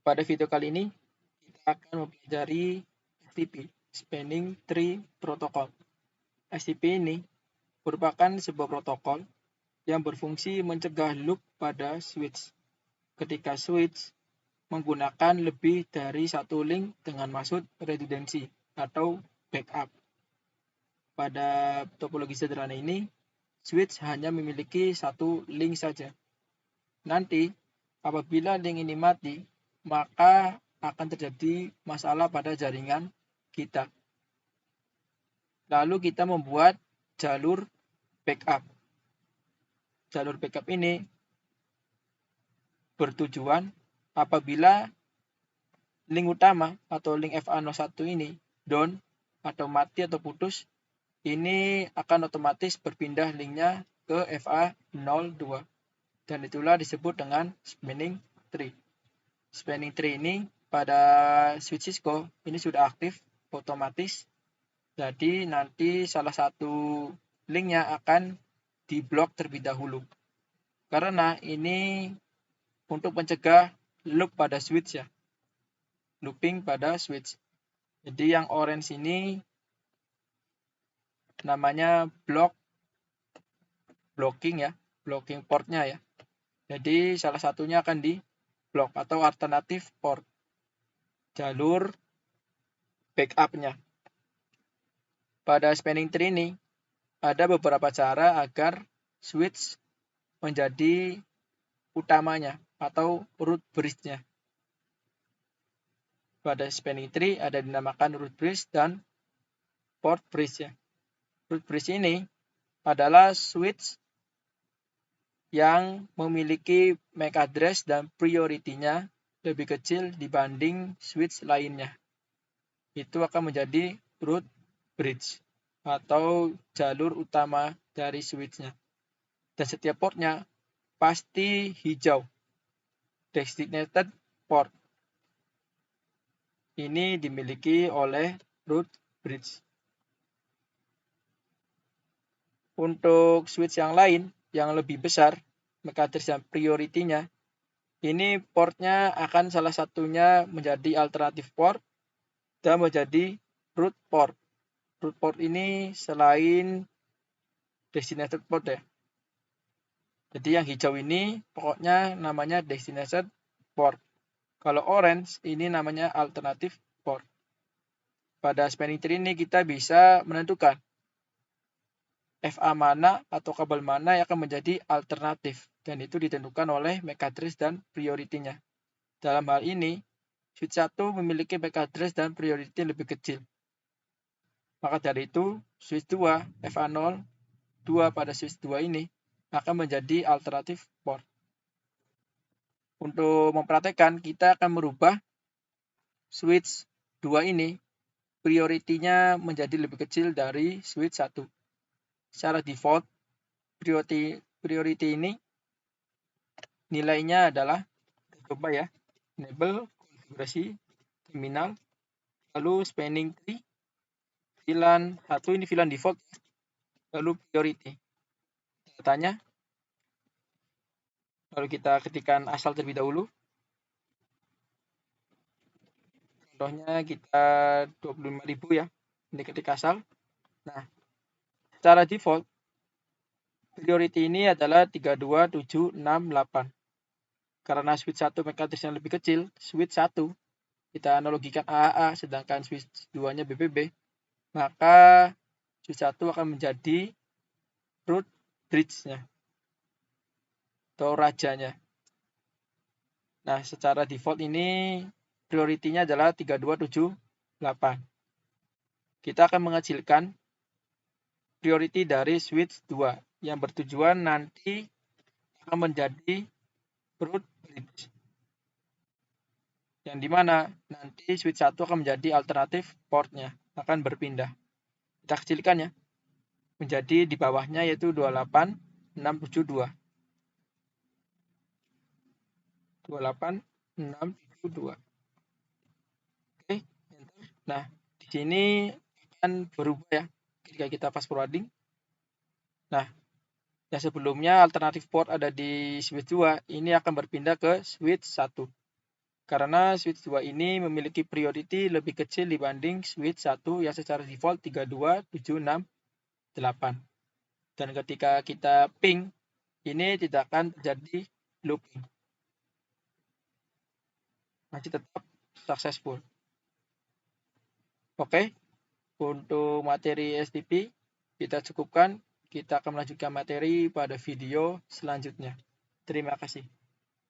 Pada video kali ini, kita akan mempelajari STP, Spanning Tree Protocol. STP ini merupakan sebuah protokol yang berfungsi mencegah loop pada switch. Ketika switch menggunakan lebih dari satu link dengan maksud redundancy atau backup. Pada topologi sederhana ini, switch hanya memiliki satu link saja. Nanti, apabila link ini mati, maka akan terjadi masalah pada jaringan kita. Lalu kita membuat jalur backup. Jalur backup ini bertujuan apabila link utama atau link FA01 ini down atau mati atau putus, ini akan otomatis berpindah linknya ke FA02. Dan itulah disebut dengan spanning tree. Spanning tree ini pada switch Cisco ini sudah aktif otomatis. Jadi nanti salah satu linknya akan diblok terlebih dahulu. Karena ini untuk mencegah loop pada switch ya. Looping pada switch. Jadi yang orange ini namanya blocking ya, blocking portnya ya. Jadi salah satunya akan di blok atau alternatif port, jalur backupnya. Pada spanning tree ini ada beberapa cara agar switch menjadi utamanya atau root bridge-nya. Pada spanning tree ada dinamakan root bridge dan port bridge ya. Root bridge ini adalah switch yang memiliki MAC address dan priority-nya lebih kecil dibanding switch lainnya. Itu akan menjadi root bridge atau jalur utama dari switch-nya. Dan setiap portnya pasti hijau, designated port. Ini dimiliki oleh root bridge. Untuk switch yang lain, yang lebih besar, MAC address dan priority-nya, ini portnya akan salah satunya menjadi alternatif port dan menjadi root port. Root port ini selain designated port ya. Jadi yang hijau ini pokoknya namanya designated port. Kalau orange ini namanya alternative port. Pada spanning tree ini kita bisa menentukan FA mana atau kabel mana yang akan menjadi alternatif. Dan itu ditentukan oleh MAC address dan priority-nya. Dalam hal ini, switch 1 memiliki MAC address dan priority lebih kecil. Maka dari itu, switch 2, FA0, 2 pada switch 2 ini akan menjadi alternatif port. Untuk mempraktekkan, kita akan merubah switch 2 ini, priority-nya menjadi lebih kecil dari switch 1. Secara default, priority ini nilainya adalah, coba ya, enable, konfigurasi, terminal, lalu spanning tree, VLAN 1 ini VLAN default, lalu priority. Datanya, lalu kita ketikkan asal terlebih dahulu. Contohnya kita 25.000 ya, ini ketik asal. Nah, secara default, priority ini adalah 32768. Karena switch 1 MAC address yang lebih kecil, switch 1 kita analogikan AAA, sedangkan switch 2-nya BBB, maka switch 1 akan menjadi root bridge-nya atau rajanya. Nah, secara default ini priority-nya adalah 3278. Kita akan mengecilkan priority dari switch 2 yang bertujuan nanti akan menjadi root bridge. Yang dimana nanti switch 1 akan menjadi alternatif portnya, akan berpindah. Kita kecilkan ya, menjadi di bawahnya yaitu 28672. 28672. Oke, enter. Nah, di sini akan berubah ya ketika kita fast forwarding. Nah, yang sebelumnya alternatif port ada di switch 2, ini akan berpindah ke switch 1. karena switch 2 ini memiliki priority lebih kecil dibanding switch 1 yang secara default 32768. Dan ketika kita ping, ini tidak akan terjadi looping. Masih tetap successful. Oke, untuk materi STP kita cukupkan. Kita akan melanjutkan materi pada video selanjutnya. Terima kasih.